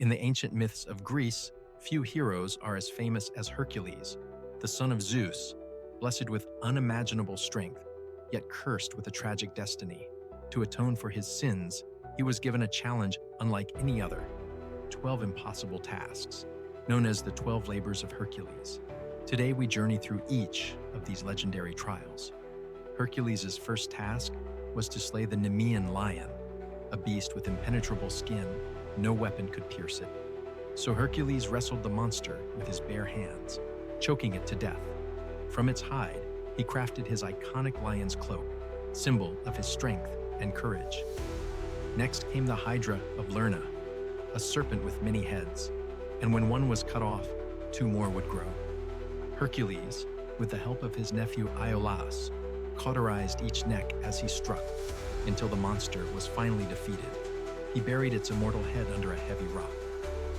In the ancient myths of Greece, few heroes are as famous as Hercules, the son of Zeus, blessed with unimaginable strength, yet cursed with a tragic destiny. To atone for his sins, he was given a challenge unlike any other: 12 impossible tasks, known as the 12 Labors of Hercules. Today we journey through each of these legendary trials. Hercules' first task was to slay the Nemean Lion, a beast with impenetrable skin. No weapon could pierce it. So Hercules wrestled the monster with his bare hands, choking it to death. From its hide, he crafted his iconic lion's cloak, symbol of his strength and courage. Next came the Hydra of Lerna, a serpent with many heads, and when one was cut off, 2 more would grow. Hercules, with the help of his nephew Iolaus, cauterized each neck as he struck, until the monster was finally defeated. He buried its immortal head under a heavy rock.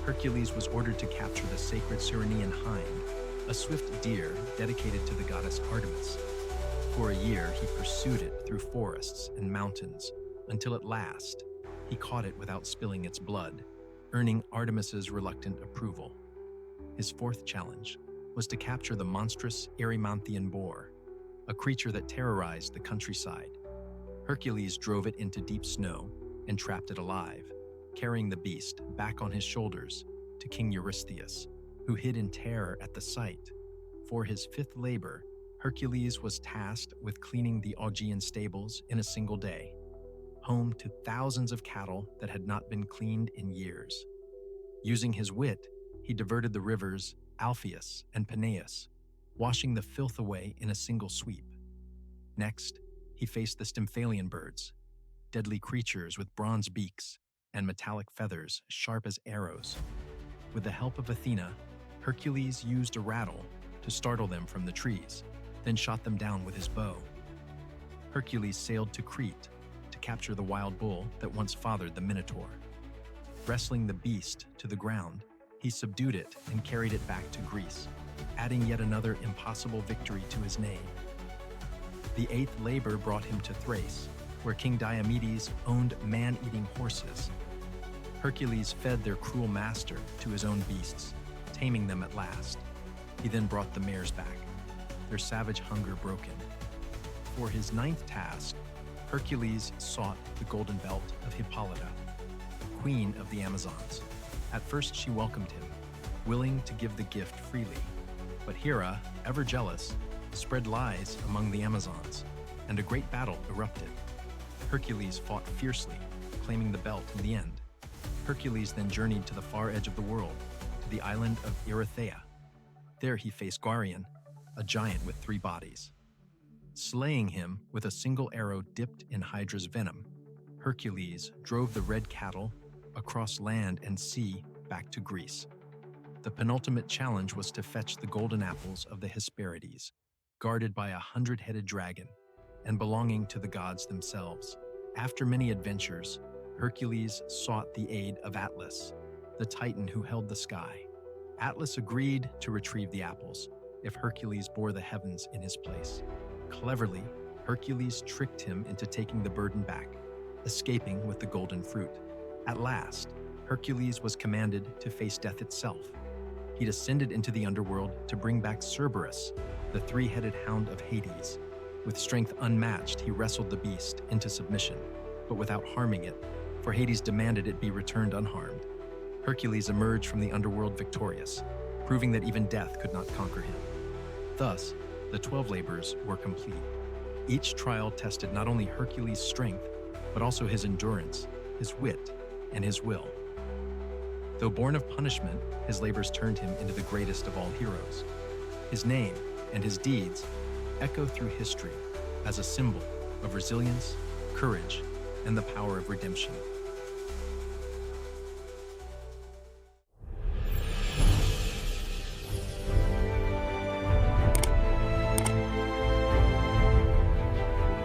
Hercules was ordered to capture the sacred Lernaean hind, a swift deer dedicated to the goddess Artemis. For a year, he pursued it through forests and mountains, until at last, he caught it without spilling its blood, earning Artemis's reluctant approval. His fourth challenge was to capture the monstrous Erymanthian Boar, a creature that terrorized the countryside. Hercules drove it into deep snow and trapped it alive, carrying the beast back on his shoulders to King Eurystheus, who hid in terror at the sight. For his 5th labor, Hercules was tasked with cleaning the Augean Stables in a single day, home to thousands of cattle that had not been cleaned in years. Using his wit, he diverted the rivers Alpheus and Peneus, washing the filth away in a single sweep. Next, he faced the Stymphalian Birds, deadly creatures with bronze beaks and metallic feathers sharp as arrows. With the help of Athena, Hercules used a rattle to startle them from the trees, then shot them down with his bow. Hercules sailed to Crete to capture the wild bull that once fathered the Minotaur. Wrestling the beast to the ground, he subdued it and carried it back to Greece, adding yet another impossible victory to his name. The 8th labor brought him to Thrace, where King Diomedes owned man-eating horses. Hercules fed their cruel master to his own beasts, taming them at last. He then brought the mares back, their savage hunger broken. For his 9th task, Hercules sought the golden belt of Hippolyta, queen of the Amazons. At first she welcomed him, willing to give the gift freely. But Hera, ever jealous, spread lies among the Amazons, and a great battle erupted. Hercules fought fiercely, claiming the belt in the end. Hercules then journeyed to the far edge of the world, to the island of Erythea. There he faced Guarion, a giant with 3 bodies. Slaying him with a single arrow dipped in Hydra's venom, Hercules drove the red cattle across land and sea back to Greece. The penultimate challenge was to fetch the golden apples of the Hesperides, guarded by a 100-headed dragon and belonging to the gods themselves. After many adventures, Hercules sought the aid of Atlas, the titan who held the sky. Atlas agreed to retrieve the apples if Hercules bore the heavens in his place. Cleverly, Hercules tricked him into taking the burden back, escaping with the golden fruit. At last, Hercules was commanded to face death itself. He descended into the underworld to bring back Cerberus, the 3-headed hound of Hades. With strength unmatched, he wrestled the beast into submission, but without harming it, for Hades demanded it be returned unharmed. Hercules emerged from the underworld victorious, proving that even death could not conquer him. Thus, the 12 labors were complete. Each trial tested not only Hercules' strength, but also his endurance, his wit, and his will. Though born of punishment, his labors turned him into the greatest of all heroes. His name and his deeds echo through history as a symbol of resilience, courage, and the power of redemption.